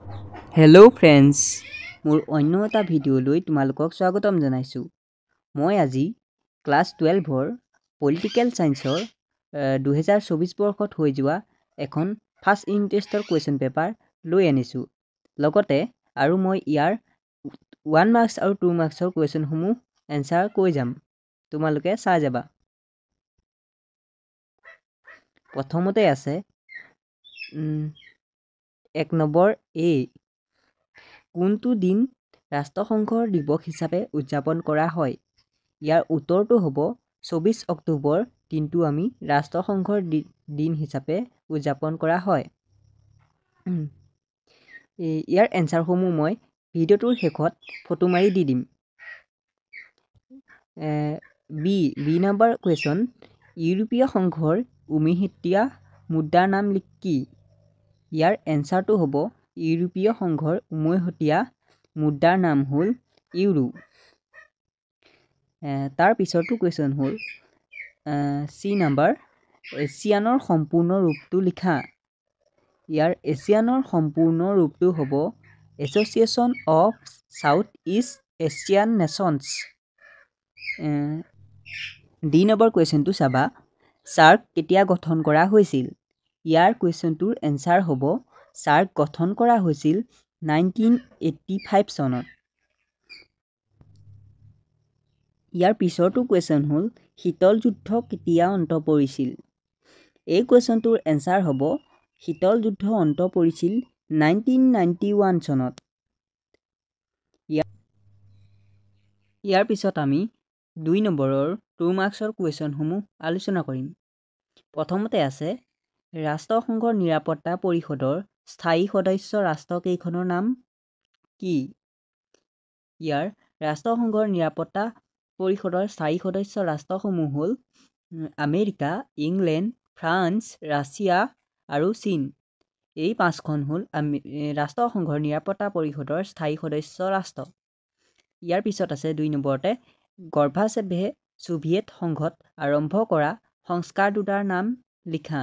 Hello' friends, মোৰ অন্য এটা ভিডিঅ'লৈ তোমালোকক স্বাগতম জনাইছোঁ। মই আজি ক্লাছ 12ৰ পলিটিকেল ছায়েন্সৰ 2024 বৰ্ষত হৈ যোৱা এখন ফাৰ্ষ্ট ইউনিট টেষ্টৰ কুৱেশ্যন পেপাৰ লৈ আনিছোঁ। লগতে আৰু মই ইয়াৰ 1 মাৰ্কছ আৰু 2 মাৰ্কছৰ কুৱেশ্যনসমূহ এনচাৰ কৈ যাম, তোমালোকে চাই যাবা। প্ৰথমতে আছে 1 নম্বৰ এ, কোনটো দিন ৰাষ্ট্ৰসংঘৰ দিৱস হিচাপে উদযাপন কৰা হয়? ইয়াৰ উত্তৰটো হ'ব 24 অক্টোবৰ দিনটো আমি ৰাষ্ট্ৰসংঘৰ দিন হিচাপে উদযাপন কৰা হয়। ইয়াৰ এনচাৰসমূহ মই ভিডিঅ'টোৰ শেষত ফটো মাৰি দি দিম। বি নম্বৰ কুৱেশ্যন, ইউৰোপীয় সংঘৰ উমৈহতীয়া মুদ্ৰাৰ নাম কি? ইয়াৰ এনচাৰটো হ'ব ইউৰোপীয় সংঘৰ উমৈহতীয়া মুদ্ৰাৰ নাম হ'ল ইউৰো। তাৰ পিছৰটো কুৱেশ্যন হ'ল চি নম্বৰ, এছিয়ানৰ সম্পূৰ্ণ ৰূপটো লিখা। ইয়াৰ এছিয়ানৰ সম্পূৰ্ণ ৰূপটো হ'ব Association of South East Asian Nations. D number কুৱেশ্যনটো চাবা, চাৰ্ক কেতিয়া গঠন কৰা হৈছিল? ইয়াৰ কুৱেশ্যনটোৰ এনচাৰ হ'ব চাৰ্ক গঠন কৰা হৈছিল 1985 চনত। ইয়াৰ পিছৰটো কুৱেশ্যন হ'ল শীতল যুদ্ধ কেতিয়া অন্ত পৰিছিল? এই কুৱেশ্যনটোৰ এনচাৰ হ'ব শীতল যুদ্ধ অন্ত পৰিছিল 1991 চনত। ইয়াৰ পিছত আমি 2 নম্বৰৰ 2 মাৰ্কছৰ কুৱেশ্যনসমূহ আলোচনা কৰিম। প্ৰথমতে আছে ৰাষ্ট্ৰসংঘৰ নিৰাপত্তা পৰিষদৰ স্থায়ী সদস্য ৰাষ্ট্ৰকেইখনৰ নাম কি? ইয়াৰ ৰাষ্ট্ৰসংঘৰ নিৰাপত্তা পৰিষদৰ স্থায়ী সদস্য ৰাষ্ট্ৰসমূহ হ'ল আমেৰিকা, ইংলেণ্ড, ফ্ৰান্স, ৰাছিয়া আৰু চীন। এই 5খন হ'ল ৰাষ্ট্ৰসংঘৰ নিৰাপত্তা পৰিষদৰ স্থায়ী সদস্য ৰাষ্ট্ৰ। ইয়াৰ পিছত আছে 2 নম্বৰতে, গৰ্বাচেভে ছোভিয়েট সংঘত আৰম্ভ কৰা সংস্কাৰ দুটাৰ নাম লিখা।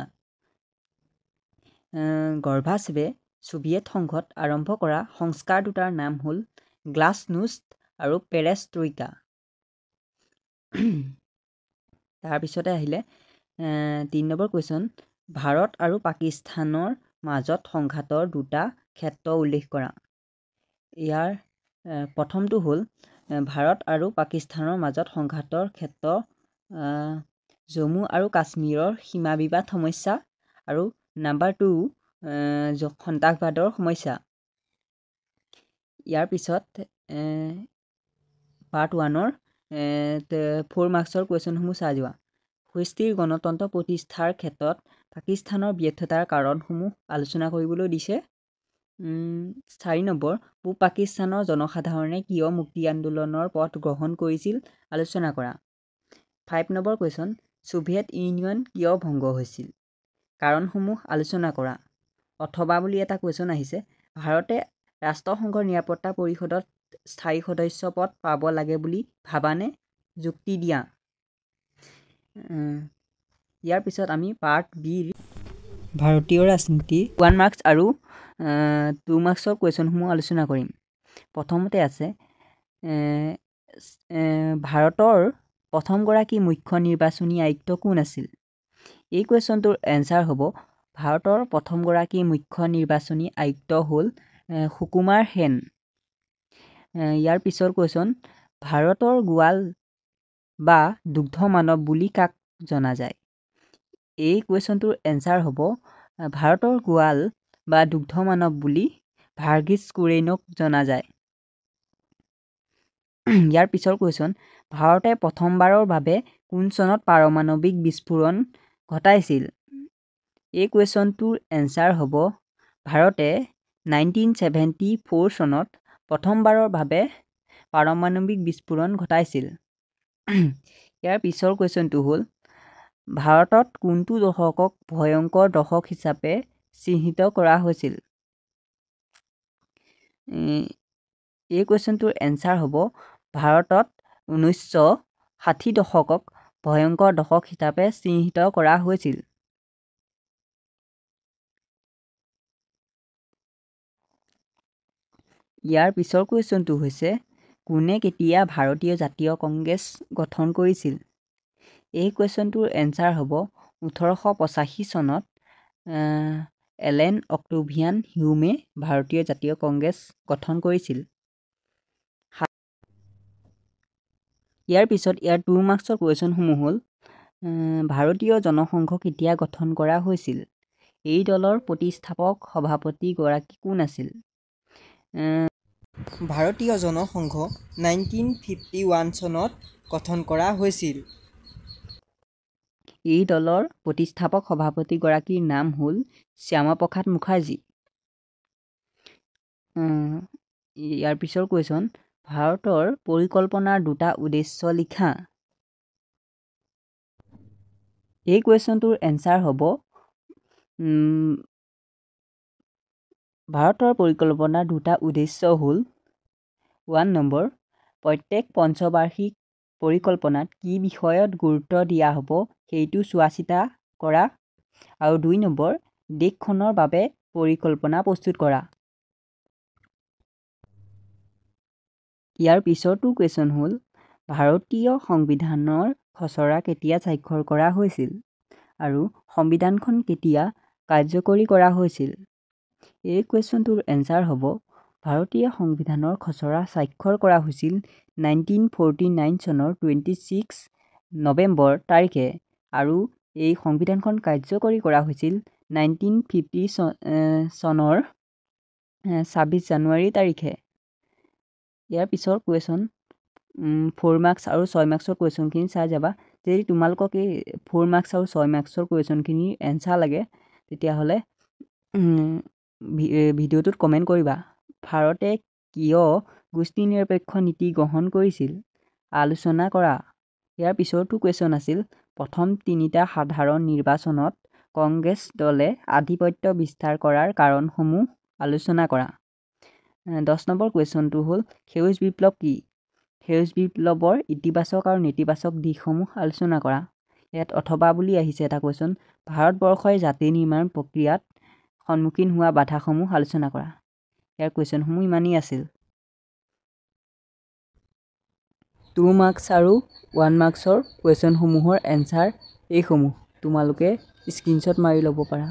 গৰ্বাচেভে ছোভিয়েট সংঘত আৰম্ভ কৰা সংস্কাৰ দুটাৰ নাম হ'ল গ্লাছনোষ্ট আৰু পেৰেষ্ট্ৰইকা। তাৰপিছতে আহিলে 3 নম্বৰ কুৱেশ্যন, ভাৰত আৰু পাকিস্তানৰ মাজত সংঘাতৰ দুটা ক্ষেত্ৰ উল্লেখ কৰা। ইয়াৰ প্ৰথমটো হ'ল ভাৰত আৰু পাকিস্তানৰ মাজত সংঘাতৰ ক্ষেত্ৰ জম্মু আৰু কাশ্মীৰৰ সীমা বিবাদ সমস্যা, আৰু নাম্বাৰ 2 সন্ত্ৰাসবাদৰ সমস্যা। ইয়াৰ পিছত পাৰ্ট 1ৰ 4 মাৰ্কছৰ কুৱেশ্যনসমূহ চাই যোৱা। সুস্থিৰ গণতন্ত্ৰ প্ৰতিষ্ঠাৰ ক্ষেত্ৰত পাকিস্তানৰ ব্যৰ্থতাৰ কাৰণসমূহ আলোচনা কৰিবলৈ দিছে। 4 নম্বৰ, পূব পাকিস্তানৰ জনসাধাৰণে কিয় মুক্তি আন্দোলনৰ পথ গ্ৰহণ কৰিছিল আলোচনা কৰা। 5 নম্বৰ কুৱেশ্যন, ছোভিয়েট ইউনিয়ন কিয় ভংগ হৈছিল? কাৰণসমূহ আলোচনা কৰা। অথবা বুলি এটা কুৱেশ্যন আহিছে, ভাৰতে ৰাষ্ট্ৰসংঘৰ নিৰাপত্তা পৰিষদত স্থায়ী সদস্য পদ পাব লাগে বুলি ভাবানে? যুক্তি দিয়া। ইয়াৰ পিছত আমি পাৰ্ট বিৰ ভাৰতীয় ৰাজনীতি 1 মাৰ্কছ আৰু 2 মাৰ্কছৰ কুৱেশ্যনসমূহ আলোচনা কৰিম। প্ৰথমতে আছে ভাৰতৰ প্ৰথমগৰাকী মুখ্য নিৰ্বাচনী আয়ুক্ত কোন আছিল? এই কুৱেশ্যনটোৰ এনচাৰ হ'ব ভাৰতৰ প্ৰথমগৰাকী মুখ্য নিৰ্বাচনী আয়ুক্ত হ'ল সুকুমাৰ সেন। ইয়াৰ পিছৰ কুৱেশ্যন, ভাৰতৰ গোৱাল বা দুগ্ধ মানৱ বুলি কাক জনা যায়? এই কুৱেশ্যনটোৰ এনচাৰ হ'ব ভাৰতৰ গোৱাল বা দুগ্ধ মানৱ বুলি ভাৰ্গিছ কুৰেইনক জনা যায়। ইয়াৰ পিছৰ কুৱেশ্যন, ভাৰতে প্ৰথমবাৰৰ বাবে কোন চনত পাৰমাণৱিক বিস্ফোৰণ ঘটাইছিল? এই কুৱেশ্যনটোৰ এনচাৰ হ'ব ভাৰতে 1974 চনত প্ৰথমবাৰৰ বাবে পাৰমাণৱিক বিস্ফোৰণ ঘটাইছিল। ইয়াৰ পিছৰ কুৱেশ্যনটো হ'ল ভাৰতত কোনটো দশকক ভয়ংকৰ দশক হিচাপে চিহ্নিত কৰা হৈছিল? এই কুৱেশ্যনটোৰ এনচাৰ হ'ব ভাৰতত 1960 দশকক ভয়ংকৰ দশক হিচাপে চিহ্নিত কৰা হৈছিল। ইয়াৰ পিছৰ কুৱেশ্যনটো হৈছে কোনে কেতিয়া ভাৰতীয় জাতীয় কংগ্ৰেছ গঠন কৰিছিল? এই কুৱেশ্যনটোৰ এনচাৰ হ'ব 1885 চনত এলেন অক্টোভিয়ান হিউমে ভাৰতীয় জাতীয় কংগ্ৰেছ গঠন কৰিছিল। ইয়াৰ পিছত ইয়াৰ 2 মাৰ্কছৰ কুৱেশ্যনসমূহ হ'ল ভাৰতীয় জনসংঘ কেতিয়া গঠন কৰা হৈছিল? এই দলৰ প্ৰতিষ্ঠাপক সভাপতিগৰাকী কোন আছিল? ভাৰতীয় জনসংঘ 1951 চনত গঠন কৰা হৈছিল। এই দলৰ প্ৰতিষ্ঠাপক সভাপতিগৰাকীৰ নাম হ'ল শ্যামাপ্ৰসাদ মুখাৰ্জী। ইয়াৰ পিছৰ কুৱেশ্যন ভাৰতৰ পৰিকল্পনাৰ 2টা উদ্দেশ্য লিখা। এই কুৱেশ্যনটোৰ এনচাৰ হ'ব ভাৰতৰ পৰিকল্পনাৰ 2টা উদ্দেশ্য হ'ল 1 নম্বৰ প্ৰত্যেক পঞ্চবাৰ্ষিক পৰিকল্পনাত কি বিষয়ত গুৰুত্ব দিয়া হ'ব সেইটো চোৱা চিতা কৰা আৰু 2 নম্বৰ দেশখনৰ বাবে পৰিকল্পনা প্ৰস্তুত কৰা। ইয়াৰ পিছৰটো কুৱেশ্যন হ'ল ভাৰতীয় সংবিধানৰ খচৰা কেতিয়া স্বাক্ষৰ কৰা হৈছিল আৰু সংবিধানখন কেতিয়া কাৰ্যকৰী কৰা হৈছিল? এই কুৱেশ্যনটোৰ এনচাৰ হ'ব ভাৰতীয় সংবিধানৰ খচৰা স্বাক্ষৰ কৰা হৈছিল 1949 চনৰ 26 নৱেম্বৰ তাৰিখে আৰু এই সংবিধানখন কাৰ্যকৰী কৰা হৈছিল 1950 চনৰ 26 জানুৱাৰী তাৰিখে। ইয়াৰ পিছৰ কুৱেশ্যন 4 মাৰ্কছ আৰু 6 মাৰ্কছৰ কুৱেশ্যনখিনি চাই যাবা। যদি তোমালোকক এই 4 মাৰ্কছ আৰু 6 মাৰ্কছৰ কুৱেশ্যনখিনিৰ এনচাৰ লাগে তেতিয়াহ'লে ভিডিঅ'টোত কমেণ্ট কৰিবা। ভাৰতে কিয় গোষ্ঠী নিৰপেক্ষ নীতি গ্ৰহণ কৰিছিল? আলোচনা কৰা। ইয়াৰ পিছৰটো কুৱেশ্যন আছিল প্ৰথম 3টা সাধাৰণ নিৰ্বাচনত কংগ্ৰেছ দলে আধিপত্য বিস্তাৰ কৰাৰ কাৰণসমূহ আলোচনা কৰা। 10 নম্বৰ কুৱেশ্যনটো হ'ল সেউজ বিপ্লৱ কি? সেউজ বিপ্লৱৰ ইতিবাচক আৰু নেতিবাচক দিশসমূহ আলোচনা কৰা। ইয়াত অথবা বুলি আহিছে এটা কুৱেশ্যন ভাৰতবৰ্ষই জাতি নিৰ্মাণ প্ৰক্ৰিয়াত সন্মুখীন হোৱা বাধাসমূহ আলোচনা কৰা। ইয়াৰ কুৱেশ্যনসমূহ ইমানেই আছিল। 2 মাৰ্কছ আৰু 1 মাৰ্কছৰ কুৱেশ্যনসমূহৰ এনচাৰ এইসমূহ। তোমালোকে স্ক্ৰীনশ্বট মাৰি ল'ব পাৰা।